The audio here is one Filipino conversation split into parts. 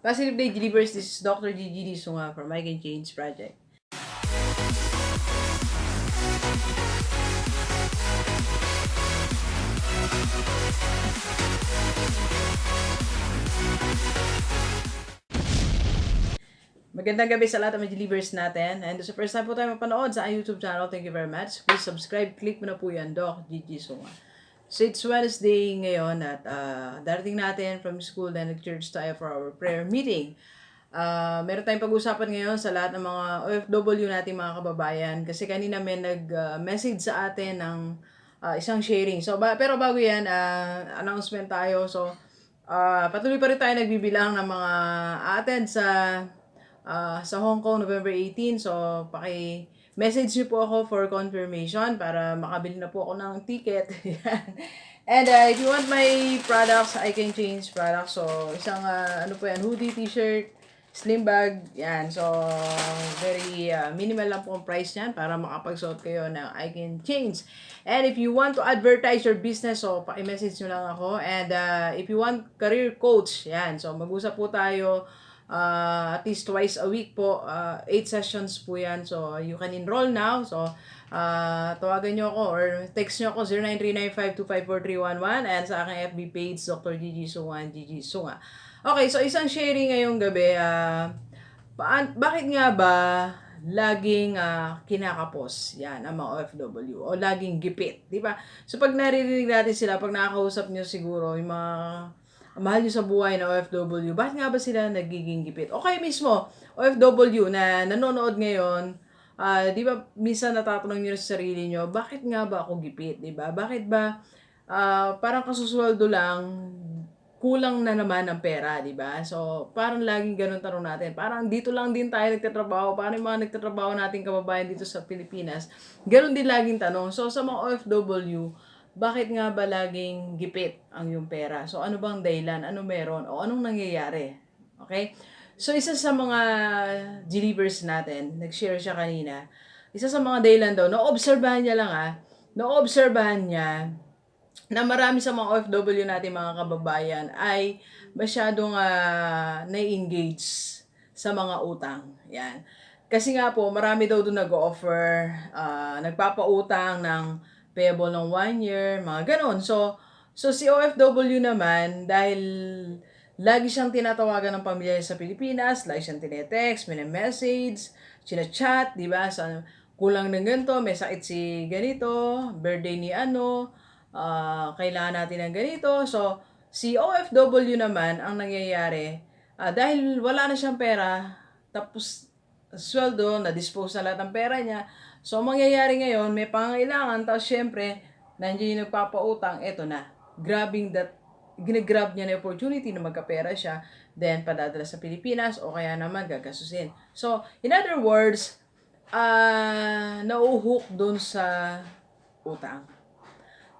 Positive Day Delivers. This is Dr. Gigi Sunga from I Can Change Project. Magandang gabi sa lahat ng mga delivers natin. And sa first time po tayo mapanood sa YouTube channel, thank you very much. Please subscribe, click mo na po yan, Doc Gigi Sunga. So it's Wednesday ngayon at darating natin from school na nag-church tayo for our prayer meeting. Meron tayong pag-usapan ngayon sa lahat ng mga OFW nating mga kababayan kasi kanina may nag-message sa atin ng isang sharing. So pero bago yan, announcement tayo. So patuloy pa rin tayo nagbibilang ng mga attend sa Hong Kong November 18. So message niyo po ako for confirmation para makabili na po ako ng ticket. And if you want my products, I Can Change products. So isang hoodie, t-shirt, slim bag, yan. So very minimal lang po ang price niyan para makapagsuot kayo ng I Can Change. And if you want to advertise your business, so paki-message nyo lang ako. And if you want career coach, yan. So mag-usap po tayo at least twice a week po. 8 sessions po yan. So you can enroll now. So tawagan nyo ako or text nyo ako 093952543111 and sa aking FB page Dr. Gigi Sunga, Gigi Sunga. Okay, so isang sharing ngayong gabi. Bakit nga ba laging kinakapos yan ang mga OFW o laging gipit, di ba? So pag naririnig natin sila, pag nakakausap nyo siguro yung mga mahal nyo sa buhay na OFW, bakit nga ba sila nagiging gipit? Okay mismo, OFW na nanonood ngayon, di ba minsan natatanong nyo sa sarili nyo, bakit nga ba ako gipit, di ba? Bakit ba parang kasusweldo lang, kulang na naman ang pera, di ba? So, parang laging ganun tanong natin. Parang dito lang din tayo nagtatrabaho. Parang yung mga nagtatrabaho nating kababayan dito sa Pilipinas, ganun din laging tanong. So, sa mga OFW, bakit nga ba laging gipit ang yung pera? So, ano bang dahilan? Ano meron? O anong nangyayari? Okay? So, isa sa mga delivers natin, nag-share siya kanina, isa sa mga dahilan daw, naobserbahan niya lang naobserbahan niya na marami sa mga OFW natin mga kababayan ay masyadong na-engage sa mga utang. Yan. Kasi nga po, marami daw doon nag-offer, nagpapautang ng payable ng 1 year, mga ganon. So si OFW naman, dahil lagi siyang tinatawagan ng pamilya sa Pilipinas, lagi siyang tinetext, message, chinachat, di ba? So, kulang ng ganito, may sakit si ganito, birthday ni kailangan natin ng ganito. So, si OFW naman, ang nangyayari, dahil wala na siyang pera, tapos sweldo, na-dispose na lahat ng pera niya. So, mangyayari ngayon, may pangailangan, tapos syempre, nandiyan yung nagpapautang, eto na, ginagrab niya na opportunity na magkapera siya, then padadala sa Pilipinas, o kaya naman gagasusin. So, in other words, nauhook dun sa utang.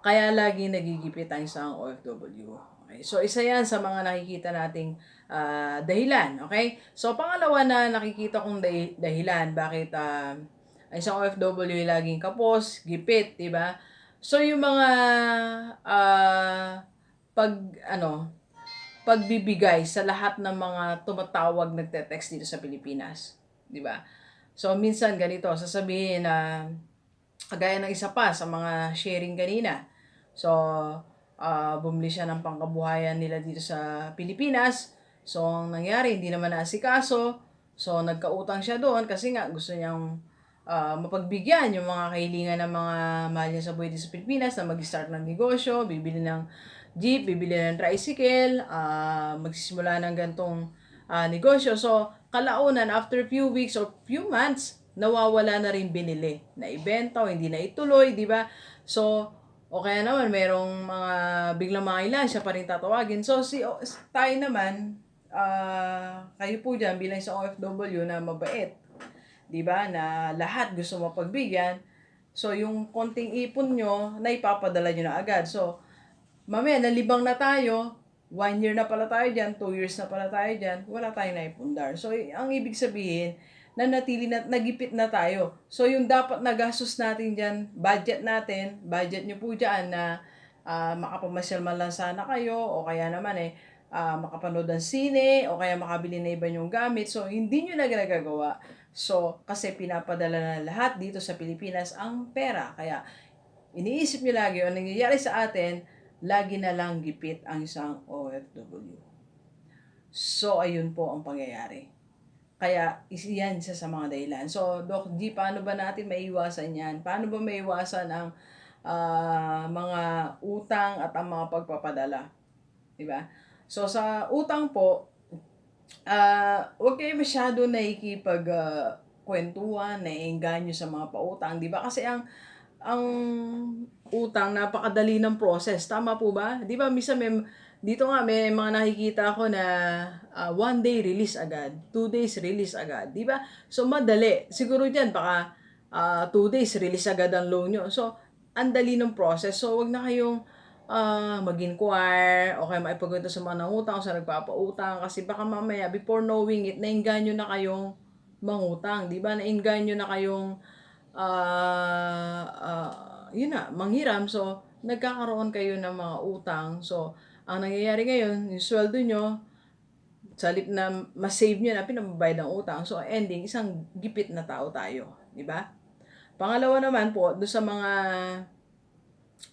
Kaya lagi nagigipit ang isang OFW. Okay? So, isa yan sa mga nakikita nating dahilan. Okay? So, pangalawa na nakikita kong dahilan bakit ang isang OFW laging kapos, gipit, diba? So, yung mga pagbibigay sa lahat ng mga tumatawag nagte-text dito sa Pilipinas. Diba? So, minsan ganito, sasabihin na kagaya ng isa pa sa mga sharing kanina. So, bumili siya ng pangkabuhayan nila dito sa Pilipinas. So, ang nangyari, hindi naman naasikaso. So, nagkautang siya doon kasi nga gusto niyang mapagbigyan yung mga kahilingan ng mga mahal niya sa buhay dito sa Pilipinas na mag-start ng negosyo, bibili ng jeep, bibili ng tricycle, magsisimula ng gantong negosyo. So, kalaunan, after few weeks or few months, nawawala na rin binili, na ibenta o hindi na ituloy, di ba? So, o kaya naman, merong mga biglang mangailan, siya pa rin tatawagin. So, tayo naman, kayo po dyan, bilang isang OFW na mabait, di ba? Na lahat gusto mapagbigyan. So, yung konting ipon nyo, na ipapadala nyo na agad. So, mamaya, nalibang na tayo, 1 year na pala tayo dyan, 2 years na pala tayo dyan, wala tayong naipundar. So, ang ibig sabihin, nanatili na, nagipit na tayo. So, yung dapat na gastos natin dyan, budget nyo po dyan na makapamasyal man lang sana kayo, o kaya naman makapanood ng sine o kaya makabili na iba yung gamit. So, hindi nyo na ginagawa. So, kasi pinapadala na lahat dito sa Pilipinas ang pera. Kaya, iniisip nyo lagi, ang nangyayari sa atin, lagi na lang gipit ang isang OFW. So, ayun po ang pangyayari. Kaya, yan isa sa mga dahilan. So, Doc G, paano ba natin maiwasan yan? Paano ba maiwasan ang mga utang at ang mga pagpapadala? Diba? So, sa utang po, huwag kayo masyado kwentuhan, naiengganyo sa mga pautang, di ba? Kasi ang utang napakadali ng process, tama po ba? Di ba minsan dito nga may mga nakikita ako na 1 day release agad, 2 days release agad, di ba? So madali. Siguro diyan baka 2 days release agad ang loan nyo. So ang dali ng process. So wag na kayong mag-inquire o kaya maipagkwento sa mga nangutang o sa nagpapautang kasi baka mamaya before knowing it, nainganyo na kayong mangutang, di ba? Nainganyo na kayong yun na, manghiram. So, nagkakaroon kayo ng mga utang. So, ang nangyayari ngayon, yung sweldo nyo, sa halip na mas-save nyo na, pinababayad ng utang. So, ending, isang gipit na tao tayo. Di ba? Pangalawa naman po, doon sa mga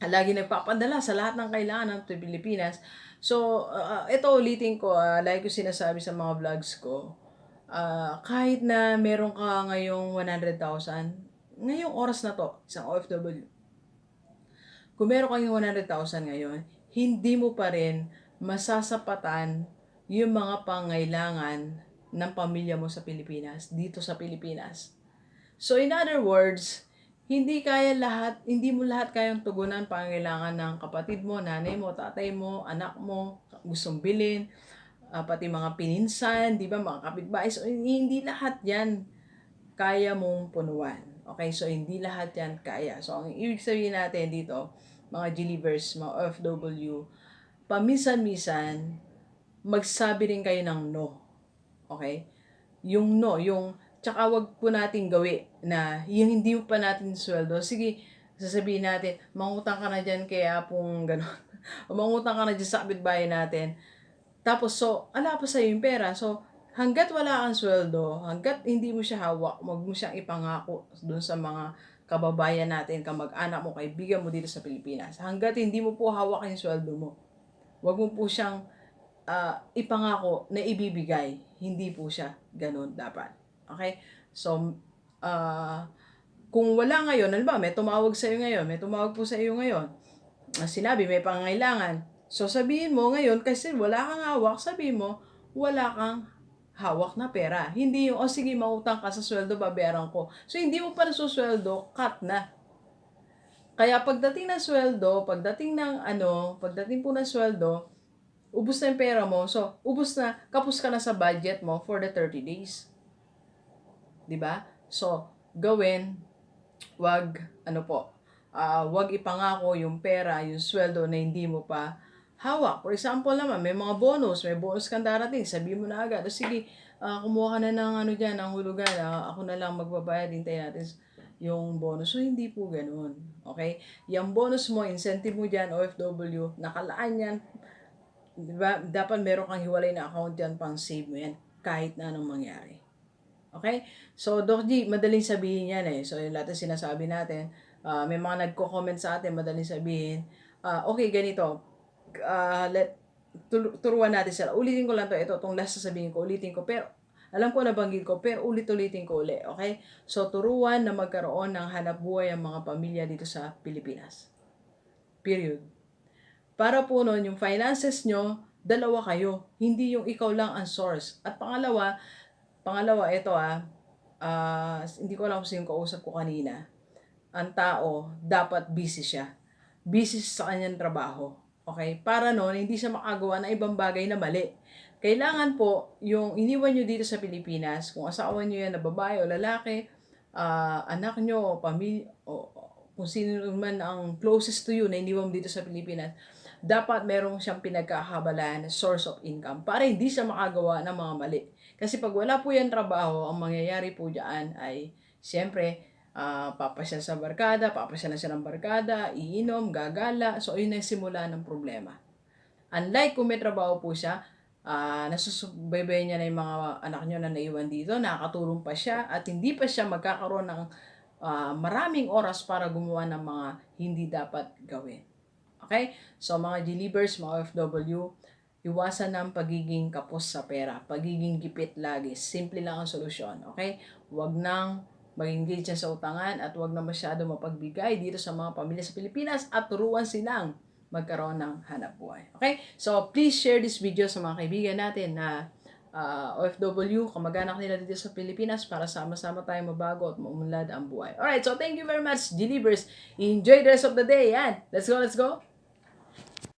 lagi nagpapadala sa lahat ng kailangan ng Pilipinas. So, ito ulitin ko, like ko sinasabi sa mga vlogs ko, kahit na meron ka ngayong 100,000, ngayong oras na to, isang OFW, kung meron kang 100,000 ngayon, hindi mo pa rin masasapatan yung mga pangailangan ng pamilya mo sa Pilipinas, dito sa Pilipinas. So in other words, hindi mo lahat kayang tugunan pangailangan ng kapatid mo, nanay mo, tatay mo, anak mo, gustong bilhin, pati mga pininsan, di ba, mga kapitbahay. So hindi lahat yan kaya mong punuan. Okay, so hindi lahat yan kaya. So ang ibig sabihin natin dito, mga G-Livers, mga OFW, paminsan-minsan, magsabi rin kayo ng no. Okay? Yung no, tsaka wag po natin gawin na yung hindi pa natin sweldo. Sige, sasabihin natin, mangutang ka na dyan kaya pong gano'n. O mangutang ka na dyan sa kapitbahay natin. Tapos, so, ala pa sa'yo yung pera. So, hanggat wala kang sweldo, hanggat hindi mo siya hawak, wag mo siyang ipangako dun sa mga kababayan natin, kamag-anak mo, kaibigan mo dito sa Pilipinas. Hanggat hindi mo po hawak yung sweldo mo, wag mo po siyang ipangako na ibibigay. Hindi po siya ganun dapat. Okay? So, kung wala ngayon, halimbawa, may tumawag sa iyo ngayon, may tumawag po sa iyo ngayon, sinabi may pangangailangan. So, sabihin mo ngayon, kasi wala kang hawak, sabihin mo, wala kang hawak na pera. Hindi yung, sige, mautang ka sa sweldo, babayaran ko. So, hindi mo pa nasusweldo, cut na. Kaya pagdating ng sweldo, pagdating po ng sweldo, ubos na yung pera mo. So, ubos na, kapos ka na sa budget mo for the 30 days. 'Di ba? So, wag wag ipangako yung pera, yung sweldo na hindi mo pa hawak. For example naman, may bonus kang darating, sabihin mo na agad, sige, kumuha ka na ng diyan, ng hulugan, ako na lang magbabayad, hintayin natin yung bonus. So, hindi po ganoon. Okay? Yung bonus mo, incentive mo diyan, OFW, nakalaan yan. Diba? Dapat meron kang hiwalay na account yan, pang save mo yan, kahit na anong mangyari. Okay? So, Doc G, madaling sabihin yan eh. So, yung lahat ng sinasabi natin, may mga nagko-comment sa atin, madaling sabihin, okay, ganito, turuan natin sila. Ulitin ko lang to, itong last sasabihin ko, ulitin ko, pero, alam ko nabanggit ko, pero ulit-ulitin ko uli, okay? So, turuan na magkaroon ng hanap buhay ang mga pamilya dito sa Pilipinas. Period. Para po nun, yung finances nyo, dalawa kayo. Hindi yung ikaw lang ang source. At pangalawa, ito hindi ko alam kung sino kausap ko kanina. Ang tao, dapat busy siya. Busy sa kanyang trabaho. Okay? Para nun, hindi siya makagawa ng ibang bagay na mali. Kailangan po, yung iniwan nyo dito sa Pilipinas, kung asawa nyo yan na babae o lalaki, anak nyo, pamilya, o kung sino man ang closest to you na iniwan dito sa Pilipinas, dapat merong siyang pinagkakabalan, source of income, para hindi siya makagawa ng mga mali. Kasi pag wala po yan trabaho, ang mangyayari po dyan ay, siyempre, papasyal sa barkada, papasyal na siya ng barkada, iinom, gagala, so yun ang simula ng problema. Unlike kung may trabaho po siya, nasusubaybayan niya na yung mga anak niyo na naiwan dito, nakakatulong pa siya at hindi pa siya magkakaroon ng maraming oras para gumawa ng mga hindi dapat gawin. Okay? So mga G-Leavers, mga OFW, iwasan ng pagiging kapos sa pera, pagiging gipit lagi. Simple lang ang solusyon. Okay? Huwag nang mag-engage sa utangan at huwag na masyado mapagbigay dito sa mga pamilya sa Pilipinas at turuan silang magkaroon ng hanap buhay. Okay? So, please share this video sa mga kaibigan natin na OFW, kamag-anak nila dito sa Pilipinas para sama-sama tayong mabago at maumunlad ang buhay. Alright, so thank you very much, G-Leavers. Enjoy the rest of the day. Yan. Let's go, let's go.